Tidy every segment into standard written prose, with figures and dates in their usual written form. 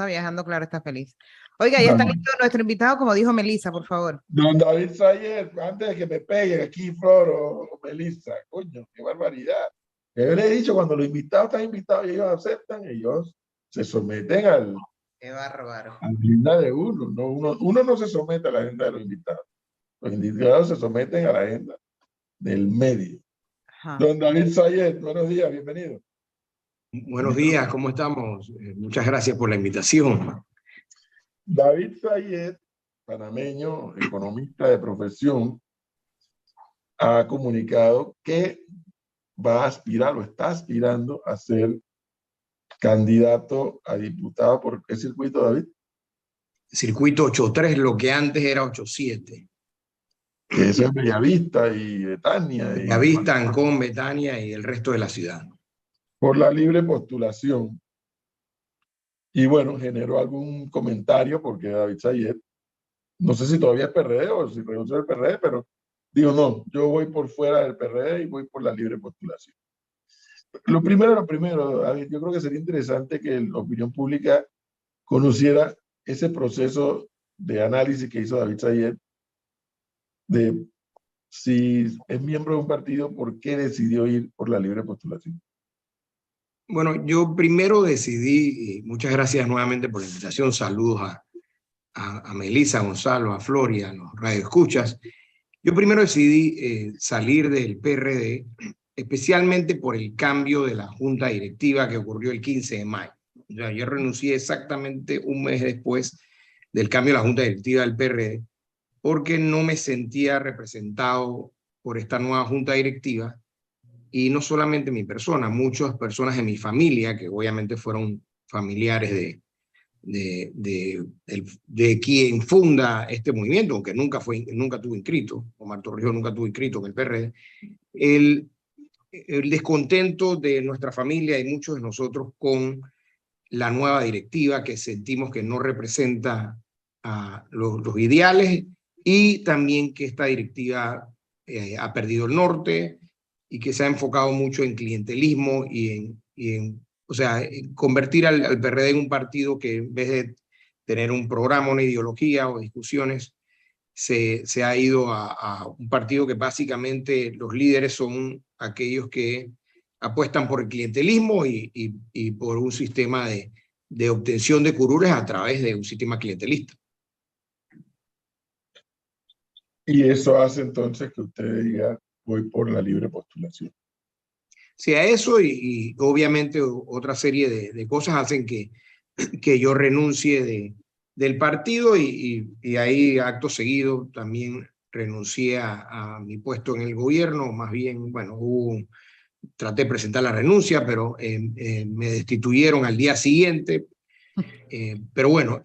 Viajando, claro, está feliz. Oiga, ya está listo nuestro invitado, como dijo Melissa, por favor. Don David Sayer, antes de que me peguen aquí, Flor o Melissa, coño, qué barbaridad. Yo les he dicho, cuando los invitados están invitados y ellos aceptan, ellos se someten Qué bárbaro. a la agenda de uno. No, uno no se somete a la agenda de los invitados. Los invitados se someten a la agenda del medio. Ajá. Don David Sayer, buenos días, bienvenido. Buenos días, ¿cómo estamos? Muchas gracias por la invitación. David Sayer, panameño, economista de profesión, ha comunicado que va a aspirar o está aspirando a ser candidato a diputado por qué circuito, David? Circuito 83, lo que antes era 87. Que eso es Bellavista y Betania. Bellavista, Ancón, Betania y el resto de la ciudad. Por la libre postulación. Y bueno, generó algún comentario porque David Sayer, no sé si todavía es PRD o si renunció al PRD, pero digo, no, yo voy por fuera del PRD y voy por la libre postulación. Lo primero, David, yo creo que sería interesante que la opinión pública conociera ese proceso de análisis que hizo David Sayer de si es miembro de un partido, ¿por qué decidió ir por la libre postulación? Bueno, yo primero decidí, muchas gracias nuevamente por la invitación, saludos a Melissa, a Gonzalo, a Flor y a los radioescuchas. Yo primero decidí salir del PRD, especialmente por el cambio de la junta directiva que ocurrió el 15 de mayo. O sea, yo renuncié exactamente un mes después del cambio de la junta directiva del PRD, porque no me sentía representado por esta nueva junta directiva, y no solamente mi persona, muchas personas de mi familia, que obviamente fueron familiares de quien funda este movimiento, aunque nunca tuvo inscrito, Omar Torrijos nunca tuvo inscrito en el PRD, el descontento de nuestra familia y muchos de nosotros con la nueva directiva, que sentimos que no representa a los ideales, y también que esta directiva ha perdido el norte y que se ha enfocado mucho en clientelismo y o sea, en convertir al PRD en un partido que en vez de tener un programa, una ideología o discusiones, se ha ido a un partido que básicamente los líderes son aquellos que apuestan por el clientelismo y por un sistema de obtención de curules a través de un sistema clientelista. Y eso hace entonces que usted diga, voy por la libre postulación. Sí, a eso y obviamente otra serie de cosas hacen que yo renuncie del partido y ahí acto seguido también renuncié a mi puesto en el gobierno. Más bien, bueno, traté de presentar la renuncia, pero me destituyeron al día siguiente. Pero bueno,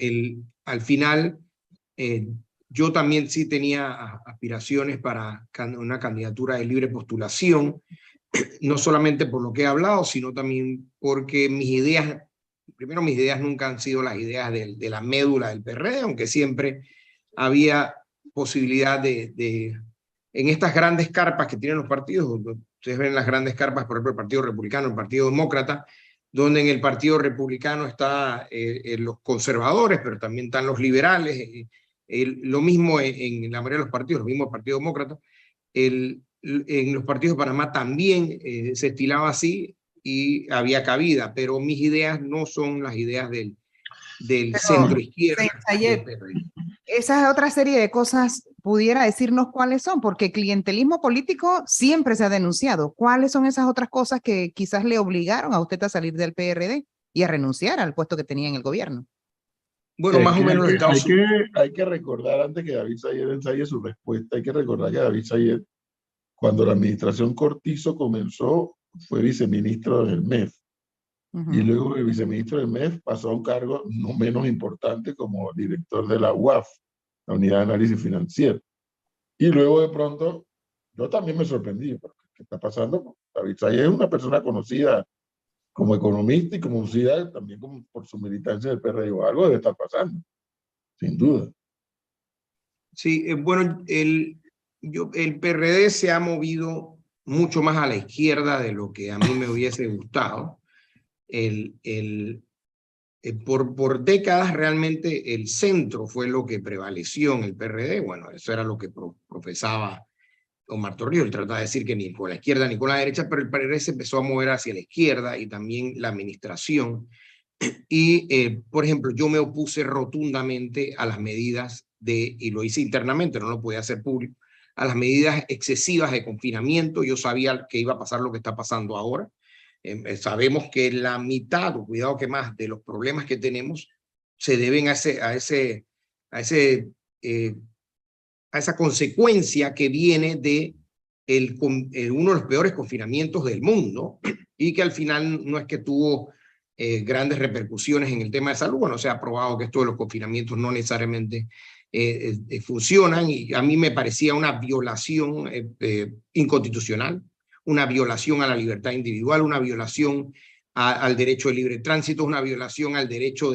al final yo también sí tenía aspiraciones para una candidatura de libre postulación, no solamente por lo que he hablado, sino también porque mis ideas nunca han sido las ideas de la médula del PRD, aunque siempre había posibilidad en estas grandes carpas que tienen los partidos. Ustedes ven las grandes carpas, por ejemplo, el Partido Republicano, el Partido Demócrata, donde en el Partido Republicano están los conservadores, pero también están los liberales, lo mismo en la mayoría de los partidos, lo mismo el Partido Demócrata. En los partidos de Panamá también se estilaba así y había cabida, pero mis ideas no son las ideas del centro izquierda. Esa otra serie de cosas, ¿pudiera decirnos cuáles son? Porque clientelismo político siempre se ha denunciado. ¿Cuáles son esas otras cosas que quizás le obligaron a usted a salir del PRD y a renunciar al puesto que tenía en el gobierno? Bueno, más o menos hay que recordar, antes que David Sayer ensaye su respuesta, hay que recordar que David Sayer, cuando la administración Cortizo comenzó, fue viceministro del MEF. Y luego el viceministro del MEF pasó a un cargo no menos importante como director de la UAF, la Unidad de Análisis Financiero. Y luego de pronto, yo también me sorprendí, ¿qué está pasando? David Sayer es una persona conocida como economista y conocida también por su militancia del PRD. Algo debe estar pasando, sin duda. Sí, bueno, el PRD se ha movido mucho más a la izquierda de lo que a mí me hubiese gustado. por décadas realmente el centro fue lo que prevaleció en el PRD. Bueno, eso era lo que profesaba Omar Torrijos. Él trataba de decir que ni con la izquierda ni con la derecha, pero el PRD se empezó a mover hacia la izquierda y también la administración. Y, por ejemplo, yo me opuse rotundamente a las medidas y lo hice internamente, no lo podía hacer público, a las medidas excesivas de confinamiento. Yo sabía que iba a pasar lo que está pasando ahora. Sabemos que la mitad, o cuidado que más, de los problemas que tenemos se deben a esa consecuencia que viene de uno de los peores confinamientos del mundo, y que al final no es que tuvo grandes repercusiones en el tema de salud. Bueno, se ha probado que esto de los confinamientos no necesariamente funcionan, y a mí me parecía una violación inconstitucional, una violación a la libertad individual, una violación al derecho de libre tránsito, una violación al derecho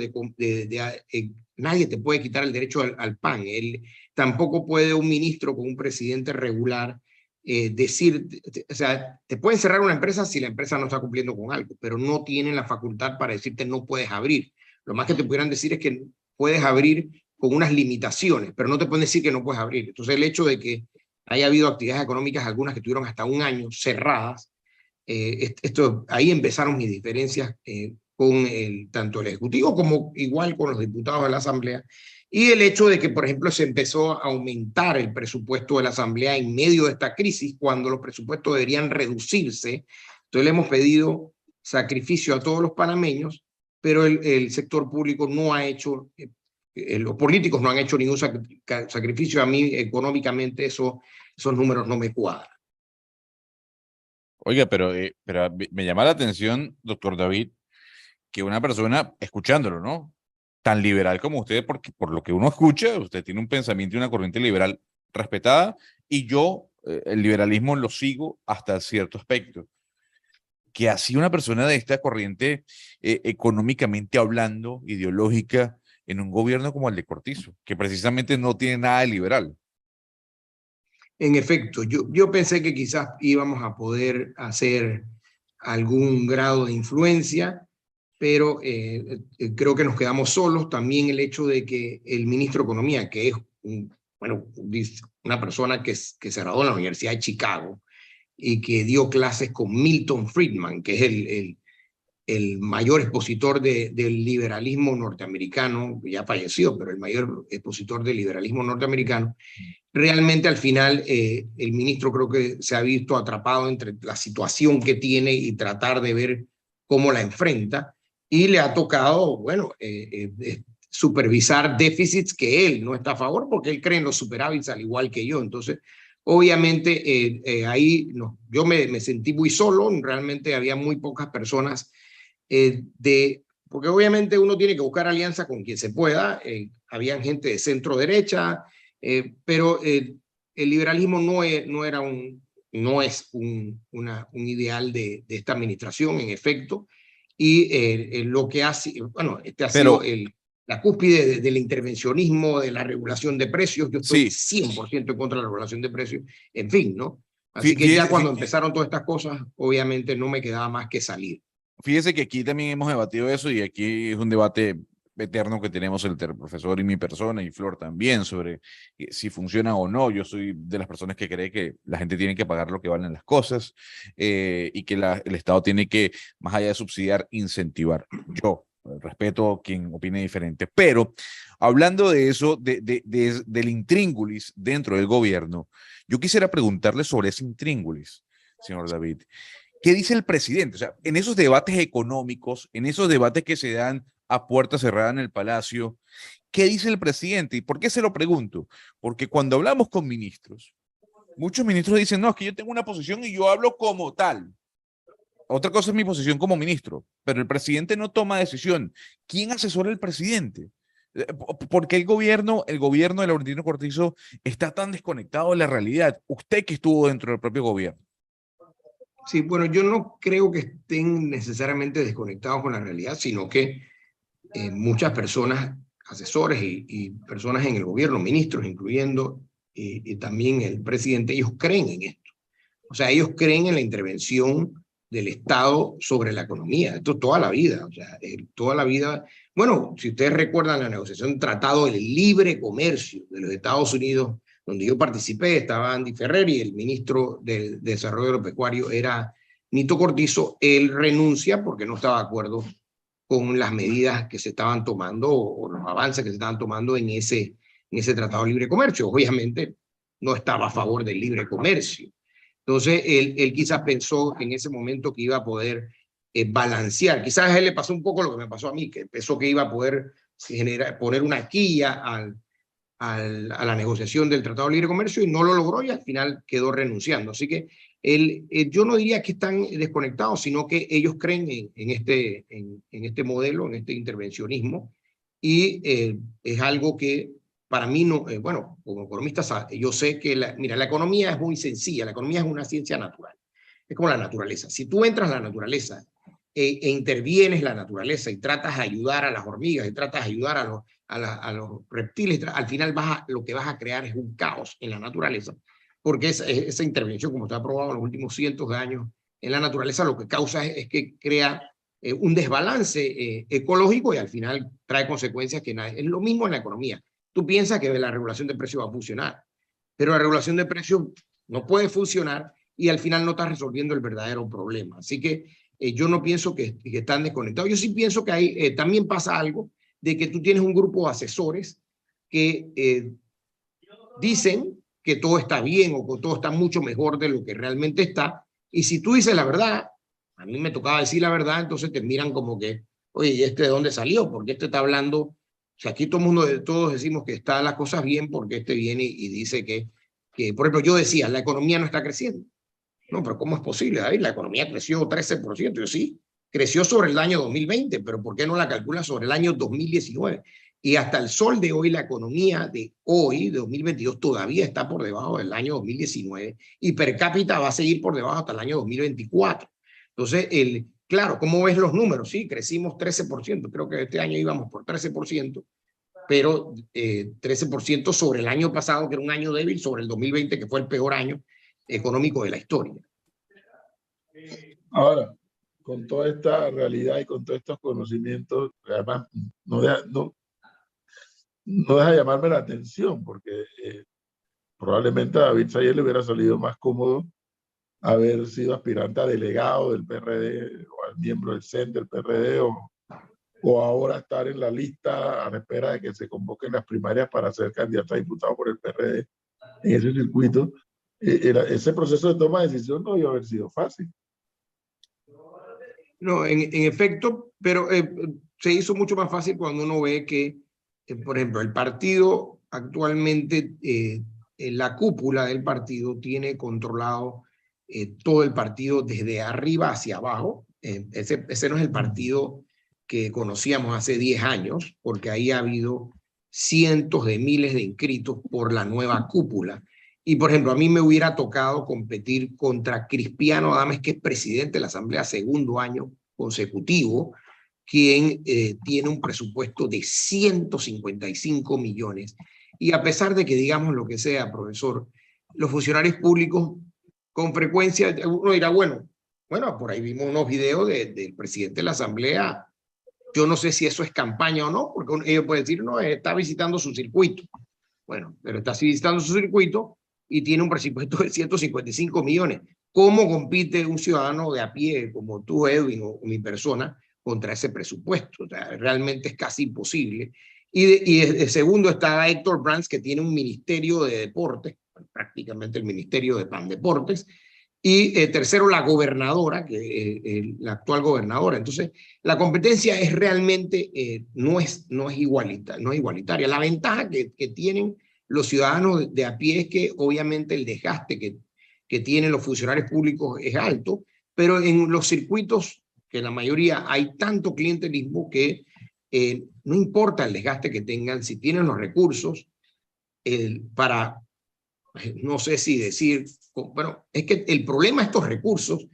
nadie te puede quitar el derecho al pan. Tampoco puede un ministro con un presidente regular decir, o sea, te pueden cerrar una empresa si la empresa no está cumpliendo con algo, pero no tienen la facultad para decirte no puedes abrir. Lo más que te pudieran decir es que puedes abrir con unas limitaciones, pero no te pueden decir que no puedes abrir. Entonces el hecho de que haya habido actividades económicas, algunas que tuvieron hasta un año cerradas, ahí empezaron mis diferencias con tanto el Ejecutivo como igual con los diputados de la Asamblea, y el hecho de que, por ejemplo, se empezó a aumentar el presupuesto de la Asamblea en medio de esta crisis, cuando los presupuestos deberían reducirse. Entonces le hemos pedido sacrificio a todos los panameños, pero el sector público no ha hecho, los políticos no han hecho ningún sacrificio. A mí económicamente esos números no me cuadran. Oiga, pero me llama la atención, doctor David, que una persona, escuchándolo, ¿no? Tan liberal como usted, porque por lo que uno escucha, usted tiene un pensamiento y una corriente liberal respetada, y yo el liberalismo lo sigo hasta cierto aspecto. Que así una persona de esta corriente, económicamente hablando, ideológica, en un gobierno como el de Cortizo, que precisamente no tiene nada de liberal. En efecto, yo pensé que quizás íbamos a poder hacer algún grado de influencia, pero creo que nos quedamos solos. También el hecho de que el ministro de Economía, que es una persona que se graduó en la Universidad de Chicago y que dio clases con Milton Friedman, que es el mayor expositor del liberalismo norteamericano, ya falleció, pero el mayor expositor del liberalismo norteamericano, realmente al final el ministro creo que se ha visto atrapado entre la situación que tiene y tratar de ver cómo la enfrenta, y le ha tocado, bueno, supervisar déficits que él no está a favor, porque él cree en los superávits al igual que yo. Entonces, obviamente ahí yo me sentí muy solo. Realmente había muy pocas personas porque obviamente uno tiene que buscar alianza con quien se pueda. Habían gente de centro derecha, pero el liberalismo no es un ideal de esta administración, en efecto, y lo que hace, bueno, ha sido la cúspide del intervencionismo, de la regulación de precios. Yo estoy 100% en contra de la regulación de precios, en fin, ¿no? Así que ya cuando empezaron todas estas cosas, obviamente no me quedaba más que salir. Fíjese que aquí también hemos debatido eso, y aquí es un debate eterno que tenemos el profesor y mi persona, y Flor también, sobre si funciona o no. Yo soy de las personas que cree que la gente tiene que pagar lo que valen las cosas, y que el Estado tiene que, más allá de subsidiar, incentivar. Yo respeto a quien opine diferente, pero hablando de eso, del intríngulis dentro del gobierno, yo quisiera preguntarle sobre ese intríngulis, señor David. ¿Qué dice el presidente? O sea, en esos debates económicos, en esos debates que se dan a puerta cerrada en el Palacio, ¿qué dice el presidente? ¿Y por qué se lo pregunto? Porque cuando hablamos con ministros, muchos ministros dicen, no, es que yo tengo una posición y yo hablo como tal. Otra cosa es mi posición como ministro, pero el presidente no toma decisión. ¿Quién asesora al presidente? ¿Por qué el gobierno de Laurentino Cortizo está tan desconectado de la realidad? Usted que estuvo dentro del propio gobierno. Sí, bueno, yo no creo que estén necesariamente desconectados con la realidad, sino que muchas personas, asesores y personas en el gobierno, ministros incluyendo, y también el presidente, ellos creen en esto. O sea, ellos creen en la intervención del Estado sobre la economía. Esto toda la vida, o sea, toda la vida. Bueno, si ustedes recuerdan la negociación del Tratado del Libre Comercio de los Estados Unidos, donde yo participé, estaba Andy Ferrer y el ministro de Desarrollo Agropecuario era Nito Cortizo. Él renuncia porque no estaba de acuerdo con las medidas que se estaban tomando o los avances que se estaban tomando en ese Tratado de Libre Comercio. Obviamente no estaba a favor del libre comercio. Entonces, él quizás pensó en ese momento que iba a poder balancear. Quizás a él le pasó un poco lo que me pasó a mí, que pensó que iba a poder poner una quilla a la negociación del Tratado de Libre Comercio y no lo logró y al final quedó renunciando. Así que yo no diría que están desconectados, sino que ellos creen en este modelo, en este intervencionismo, y es algo que para mí no, bueno, como economista, yo sé que, mira, la economía es muy sencilla, la economía es una ciencia natural, es como la naturaleza. Si tú entras a la naturaleza e intervienes la naturaleza y tratas de ayudar a las hormigas y tratas de ayudar a los reptiles, al final lo que vas a crear es un caos en la naturaleza, porque esa intervención, como está probado en los últimos cientos de años en la naturaleza, lo que causa es que crea un desbalance ecológico y al final trae consecuencias que es lo mismo en la economía. Tú piensas que la regulación de precios va a funcionar, pero la regulación de precios no puede funcionar y al final no estás resolviendo el verdadero problema. Así que yo no pienso que están desconectados. Yo sí pienso que también pasa algo de que tú tienes un grupo de asesores que dicen que todo está bien o que todo está mucho mejor de lo que realmente está. Y si tú dices la verdad, a mí me tocaba decir la verdad, entonces te miran como que, oye, ¿y este de dónde salió? Porque este está hablando. O sea, aquí todos decimos que están las cosas bien porque este viene y dice que, por ejemplo, yo decía, la economía no está creciendo. No, pero ¿cómo es posible, David? La economía creció 13%. Yo sí, creció sobre el año 2020, pero ¿por qué no la calcula sobre el año 2019? Y hasta el sol de hoy, la economía de hoy, de 2022, todavía está por debajo del año 2019 y per cápita va a seguir por debajo hasta el año 2024. Entonces, claro, ¿cómo ves los números? Sí, crecimos 13%, creo que este año íbamos por 13%, pero 13% sobre el año pasado, que era un año débil, sobre el 2020, que fue el peor año económico de la historia. Ahora, con toda esta realidad y con todos estos conocimientos, además, no deja de llamarme la atención, porque probablemente a David Sayers le hubiera salido más cómodo haber sido aspirante a delegado del PRD o al miembro del CEN del PRD o ahora estar en la lista a la espera de que se convoquen las primarias para ser candidato a diputado por el PRD en ese circuito. Ese proceso de toma de decisión no iba a haber sido fácil. No, en efecto, pero se hizo mucho más fácil cuando uno ve que, por ejemplo, el partido actualmente, la cúpula del partido tiene controlado todo el partido desde arriba hacia abajo. Ese no es el partido que conocíamos hace 10 años, porque ahí ha habido cientos de miles de inscritos por la nueva cúpula. Y, por ejemplo, a mí me hubiera tocado competir contra Crispiano Adames, que es presidente de la Asamblea segundo año consecutivo, quien tiene un presupuesto de 155 millones. Y a pesar de que digamos lo que sea, profesor, los funcionarios públicos con frecuencia, uno dirá, bueno, por ahí vimos unos videos del presidente de la Asamblea. Yo no sé si eso es campaña o no, porque ellos pueden decir, no, está visitando su circuito. Bueno, pero está visitando su circuito y tiene un presupuesto de 155 millones. ¿Cómo compite un ciudadano de a pie como tú, Edwin, o mi persona, contra ese presupuesto? O sea, realmente es casi imposible. Y de segundo está Héctor Brands, que tiene un ministerio de deportes, prácticamente el ministerio de Pandeportes, y tercero la gobernadora, la actual gobernadora. Entonces, la competencia es realmente, no es igualitaria. La ventaja que tienen los ciudadanos de a pie es que obviamente el desgaste que tienen los funcionarios públicos es alto, pero en los circuitos, que la mayoría hay tanto clientelismo que no importa el desgaste que tengan, si tienen los recursos para, no sé si decir, bueno, es que el problema de estos recursos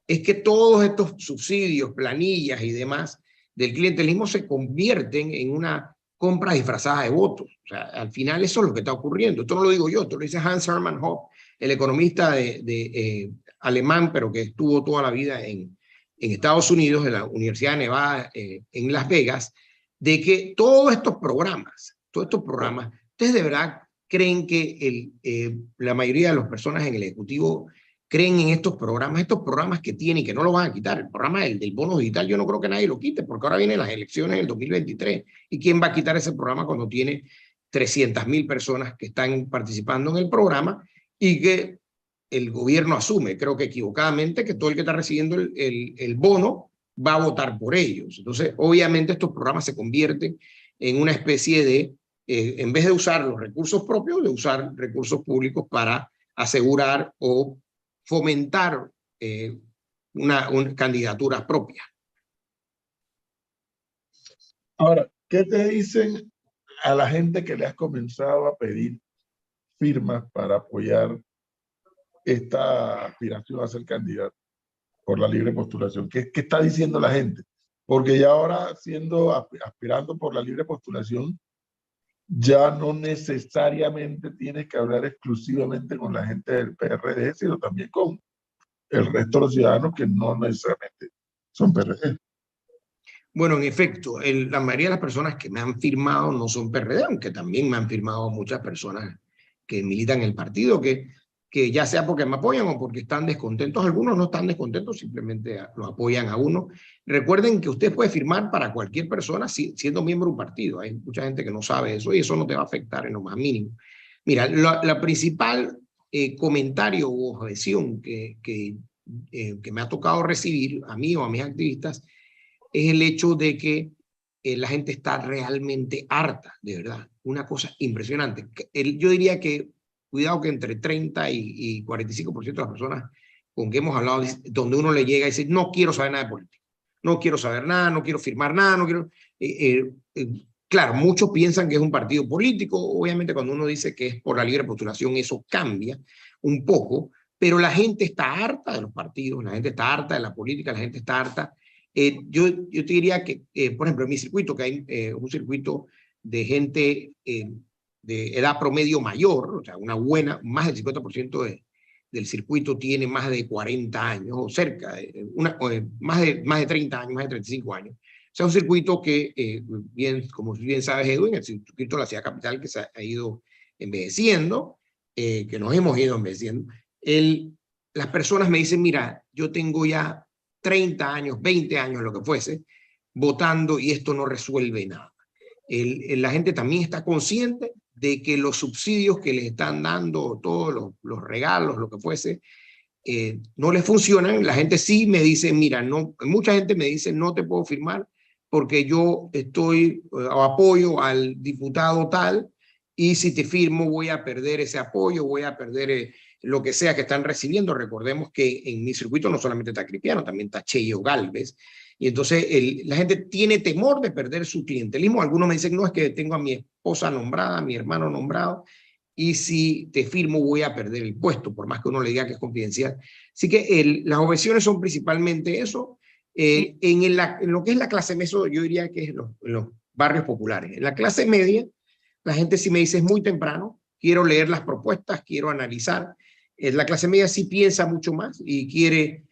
es que todos estos subsidios, planillas y demás del clientelismo se convierten en una compra disfrazada de votos. O sea, al final eso es lo que está ocurriendo. Esto no lo digo yo, esto lo dice Hans Hermann Hoppe, el economista alemán, pero que estuvo toda la vida en Estados Unidos, en la Universidad de Nevada, en Las Vegas, de que todos estos programas, ustedes de verdad creen que la mayoría de las personas en el Ejecutivo creen en estos programas que tienen, que no lo van a quitar. El programa del bono digital, yo no creo que nadie lo quite, porque ahora vienen las elecciones en el 2023. ¿Y quién va a quitar ese programa cuando tiene 300.000 personas que están participando en el programa y que el gobierno asume, creo que equivocadamente, que todo el que está recibiendo el bono va a votar por ellos? Entonces, obviamente, estos programas se convierten en una especie de, en vez de usar los recursos propios, de usar recursos públicos para asegurar o fomentar una candidatura propia. Ahora, ¿qué te dicen a la gente que le has comenzado a pedir firmas para apoyar esta aspiración a ser candidato por la libre postulación? ¿Qué está diciendo la gente? Porque ya ahora, aspirando por la libre postulación, ya no necesariamente tienes que hablar exclusivamente con la gente del PRD, sino también con el resto de los ciudadanos que no necesariamente son PRD. Bueno, en efecto, la mayoría de las personas que me han firmado no son PRD, aunque también me han firmado muchas personas que militan en el partido, que ya sea porque me apoyan o porque están descontentos. Algunos no están descontentos, simplemente lo apoyan a uno. Recuerden que usted puede firmar para cualquier persona siendo miembro de un partido. Hay mucha gente que no sabe eso y eso no te va a afectar en lo más mínimo. Mira, la principal comentario u objeción que me ha tocado recibir a mí o a mis activistas es el hecho de que la gente está realmente harta, de verdad. Una cosa impresionante. Yo diría que, cuidado que entre 30 y 45% de las personas con que hemos hablado, donde uno le llega y dice, no quiero saber nada de política, no quiero saber nada, no quiero firmar nada, no quiero... claro, muchos piensan que es un partido político. Obviamente cuando uno dice que es por la libre postulación, eso cambia un poco, pero la gente está harta de los partidos, la gente está harta de la política, la gente está harta. Yo te diría que, por ejemplo, en mi circuito, que hay un circuito de gente de edad promedio mayor, o sea, más del 50% del circuito tiene más de 40 años, o cerca, más de 30 años, más de 35 años. O sea, un circuito que, como bien sabes, Edwin, el circuito de la ciudad capital que se ha ido envejeciendo, que nos hemos ido envejeciendo. Las personas me dicen, mira, yo tengo ya 30 años, 20 años, lo que fuese, votando y esto no resuelve nada. La gente también está consciente de que los subsidios que les están dando, todos los regalos, lo que fuese, no les funcionan. La gente sí me dice, mira, no, mucha gente me dice, no te puedo firmar porque yo apoyo al diputado tal y si te firmo voy a perder ese apoyo, voy a perder lo que sea que están recibiendo. Recordemos que en mi circuito no solamente está Cristiano, también está Cheyo Galvez. Y entonces la gente tiene temor de perder su clientelismo. Algunos me dicen, no, es que tengo a mi esposa nombrada, a mi hermano nombrado, y si te firmo voy a perder el puesto, por más que uno le diga que es confidencial. Así que las objeciones son principalmente eso. En lo que es la clase media, yo diría que es en los barrios populares. En la clase media, la gente sí me dice, es muy temprano, quiero leer las propuestas, quiero analizar. La clase media sí piensa mucho más y quiere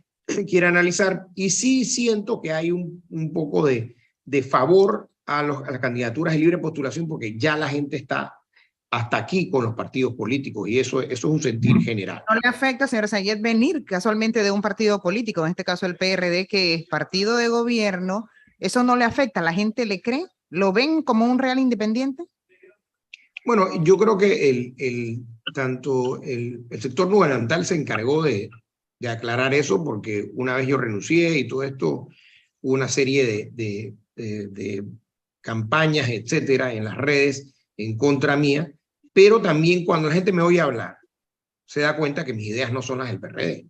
analizar, y sí siento que hay un poco de favor a las candidaturas de libre postulación, porque ya la gente está hasta aquí con los partidos políticos, y eso es un sentir general. ¿No le afecta, señora Sayed, venir casualmente de un partido político, en este caso el PRD, que es partido de gobierno? ¿Eso no le afecta? ¿La gente le cree? ¿Lo ven como un real independiente? Bueno, yo creo que tanto el sector gubernamental se encargó de aclarar eso, porque una vez yo renuncié y todo esto, hubo una serie de campañas, etcétera, en las redes en contra mía, pero también cuando la gente me oye hablar, se da cuenta que mis ideas no son las del PRD.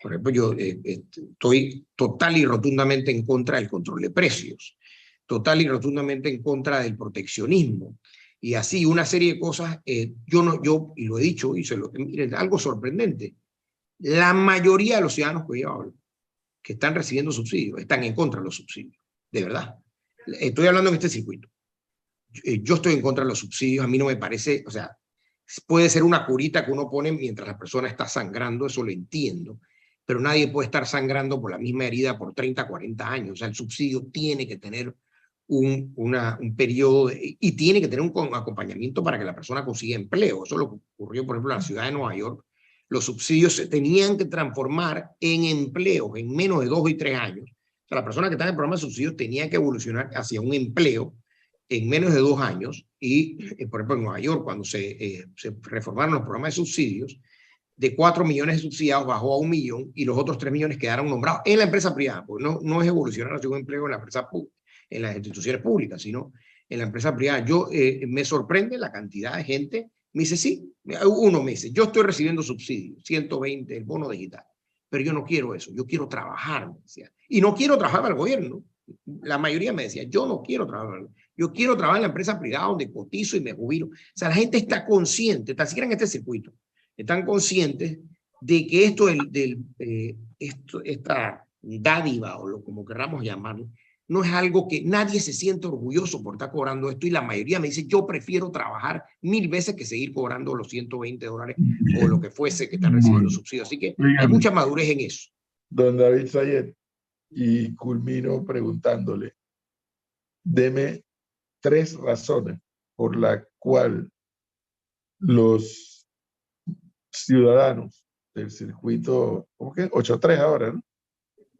Por ejemplo, yo estoy total y rotundamente en contra del control de precios, total y rotundamente en contra del proteccionismo, y así una serie de cosas. Yo y lo he dicho, y miren, algo sorprendente, la mayoría de los ciudadanos que yo hablo, que están recibiendo subsidios, están en contra de los subsidios, de verdad. Estoy hablando en este circuito. Yo estoy en contra de los subsidios, a mí no me parece, o sea, puede ser una curita que uno pone mientras la persona está sangrando, eso lo entiendo, pero nadie puede estar sangrando por la misma herida por 30, 40 años. O sea, el subsidio tiene que tener un periodo y tiene que tener un acompañamiento para que la persona consiga empleo. Eso es lo que ocurrió, por ejemplo, en la ciudad de Nueva York. Los subsidios se tenían que transformar en empleos en menos de 2 y 3 años. O sea, la persona que está en el programa de subsidios tenía que evolucionar hacia un empleo en menos de 2 años. Y, por ejemplo, en Nueva York, cuando se reformaron los programas de subsidios, de 4 millones de subsidiados bajó a 1 millón y los otros 3 millones quedaron nombrados en la empresa privada, porque no es evolucionar hacia un empleo en la empresa pública, en las instituciones públicas, sino en la empresa privada. Me sorprende la cantidad de gente. Me dice, sí, uno me dice, yo estoy recibiendo subsidios, 120, el bono digital, pero yo no quiero eso, yo quiero trabajar, me decía. Y no quiero trabajar para el gobierno. La mayoría me decía, yo no quiero trabajar, yo quiero trabajar en la empresa privada donde cotizo y me jubilo. O sea, la gente está consciente, tan siquiera en este circuito, están conscientes de que esta dádiva, o como queramos llamarlo, no es algo que nadie se siente orgulloso por estar cobrando esto, y la mayoría me dice, yo prefiero trabajar 1000 veces que seguir cobrando los $120 o lo que fuese que están recibiendo subsidios. Así que hay mucha madurez en eso. Don David Sayed, y culmino preguntándole, deme 3 razones por la cual los ciudadanos del circuito, ¿cómo que? 8-3 ahora, ¿no?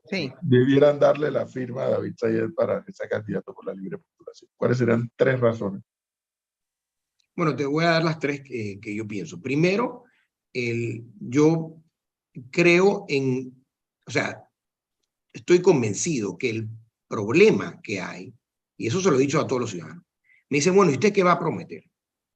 Sí. Debieran darle la firma a David Sayed para que sea candidato por la libre postulación. ¿Cuáles serían 3 razones? Bueno, te voy a dar las 3 que yo pienso. Primero, yo creo o sea, estoy convencido que el problema que hay, y eso se lo he dicho a todos los ciudadanos, me dicen, bueno, ¿y usted qué va a prometer?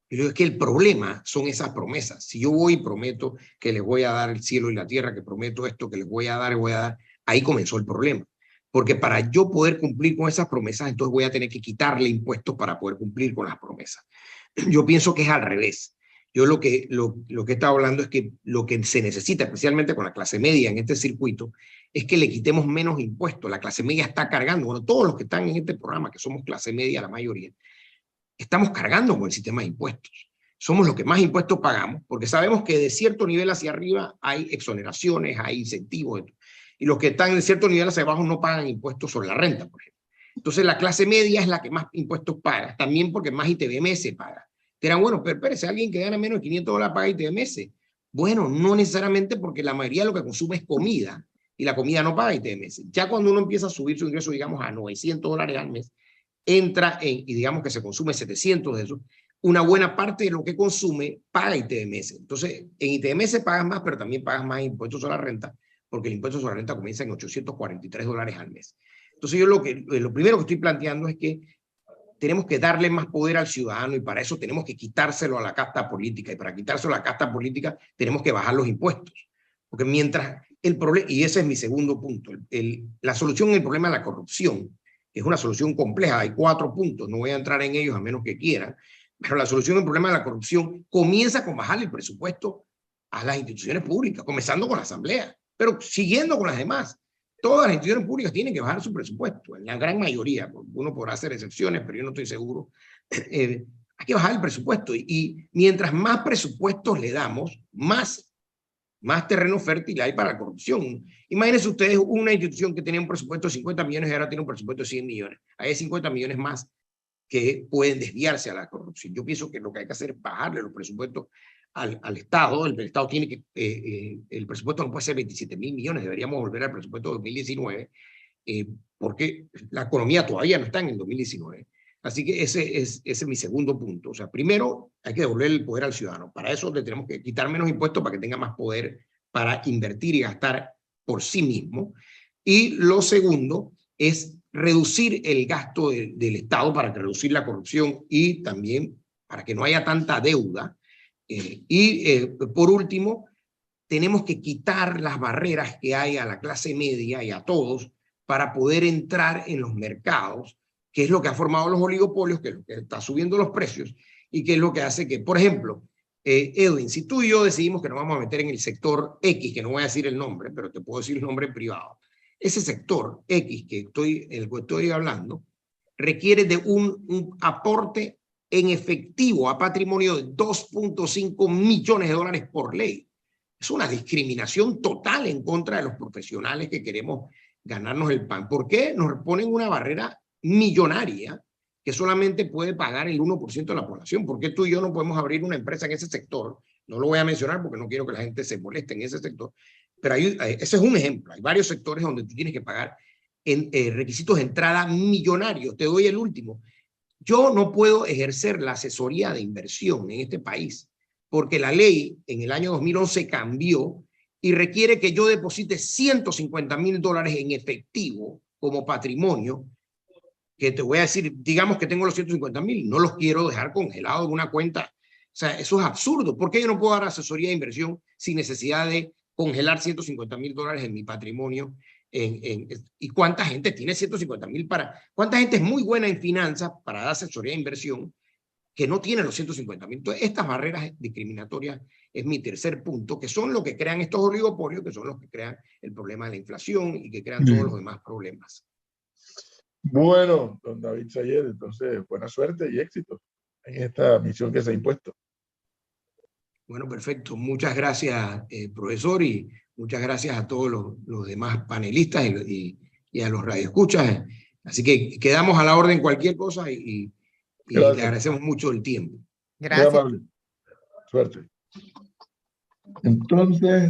Y yo digo, es que el problema son esas promesas. Si yo voy y prometo que les voy a dar el cielo y la tierra, que prometo esto, que les voy a dar, ahí comenzó el problema. Porque para yo poder cumplir con esas promesas, entonces voy a tener que quitarle impuestos para poder cumplir con las promesas. Yo pienso que es al revés. Yo lo que he estado hablando es que lo que se necesita, especialmente con la clase media en este circuito, es que le quitemos menos impuestos. La clase media está cargando, bueno, todos los que están en este programa, que somos clase media la mayoría, estamos cargando con el sistema de impuestos. Somos los que más impuestos pagamos, porque sabemos que de cierto nivel hacia arriba hay exoneraciones, hay incentivos, y los que están de cierto nivel hacia abajo no pagan impuestos sobre la renta, por ejemplo. Entonces la clase media es la que más impuestos paga, también porque más ITBMS paga. Dirán, bueno, pero espérese, alguien que gana menos de $500 paga ITBMS. Bueno, no necesariamente, porque la mayoría de lo que consume es comida, y la comida no paga ITBMS. Ya cuando uno empieza a subir su ingreso, digamos, a $900 al mes, entra y digamos que se consume 700 de eso, una buena parte de lo que consume paga ITBMS. Entonces, en ITBMS pagas más, pero también pagas más impuestos sobre la renta, porque el impuesto sobre la renta comienza en $843 al mes. Entonces, yo lo primero que estoy planteando es que tenemos que darle más poder al ciudadano, y para eso tenemos que quitárselo a la casta política, y para quitárselo a la casta política tenemos que bajar los impuestos. Porque mientras el problema, y ese es mi segundo punto, la solución al problema de la corrupción es una solución compleja, hay 4 puntos, no voy a entrar en ellos a menos que quieran, pero la solución al problema de la corrupción comienza con bajar el presupuesto a las instituciones públicas, comenzando con la Asamblea, pero siguiendo con las demás. Todas las instituciones públicas tienen que bajar su presupuesto, en la gran mayoría. Uno podrá hacer excepciones, pero yo no estoy seguro. Hay que bajar el presupuesto, y mientras más presupuestos le damos, más terreno fértil hay para la corrupción. Imagínense ustedes una institución que tenía un presupuesto de 50 millones y ahora tiene un presupuesto de 100 millones. Hay 50 millones más que pueden desviarse a la corrupción. Yo pienso que lo que hay que hacer es bajarle los presupuestos al Estado. El Estado tiene que, el presupuesto no puede ser 27.000 millones, deberíamos volver al presupuesto de 2019, porque la economía todavía no está en el 2019. Así que ese es mi segundo punto. O sea, primero hay que devolver el poder al ciudadano. Para eso le tenemos que quitar menos impuestos para que tenga más poder para invertir y gastar por sí mismo. Y lo segundo es reducir el gasto del Estado para reducir la corrupción y también para que no haya tanta deuda. Por último, tenemos que quitar las barreras que hay a la clase media y a todos para poder entrar en los mercados, que es lo que ha formado los oligopolios, que es lo que está subiendo los precios, y que es lo que hace que, por ejemplo, Edwin, si tú y yo decidimos que nos vamos a meter en el sector X, que no voy a decir el nombre, pero te puedo decir el nombre privado, ese sector X el que estoy hablando requiere de un aporte en efectivo a patrimonio de $2.5 millones por ley. Es una discriminación total en contra de los profesionales que queremos ganarnos el pan. ¿Por qué? Nos ponen una barrera millonaria que solamente puede pagar el 1% de la población. ¿Por qué tú y yo no podemos abrir una empresa en ese sector? No lo voy a mencionar porque no quiero que la gente se moleste en ese sector, pero ese es un ejemplo. Hay varios sectores donde tú tienes que pagar requisitos de entrada millonarios. Te doy el último. Yo no puedo ejercer la asesoría de inversión en este país porque la ley en el año 2011 cambió y requiere que yo deposite $150,000 en efectivo como patrimonio, que te voy a decir, digamos que tengo los 150,000, no los quiero dejar congelados en una cuenta. O sea, eso es absurdo. ¿Por qué yo no puedo dar asesoría de inversión sin necesidad de congelar $150,000 en mi patrimonio? ¿Y cuánta gente tiene 150,000 para? ¿Cuánta gente es muy buena en finanzas para dar asesoría de inversión que no tiene los 150,000? Entonces, estas barreras discriminatorias es mi tercer punto, que son los que crean estos oligopolios, que son los que crean el problema de la inflación y que crean todos los demás problemas. Bueno, don David Sayed, entonces buena suerte y éxito en esta misión que se ha impuesto. Bueno, perfecto. Muchas gracias, profesor, y muchas gracias a todos los demás panelistas y a los radioescuchas. Así que quedamos a la orden cualquier cosa y le agradecemos mucho el tiempo. Gracias. Muy amable. Suerte. Entonces...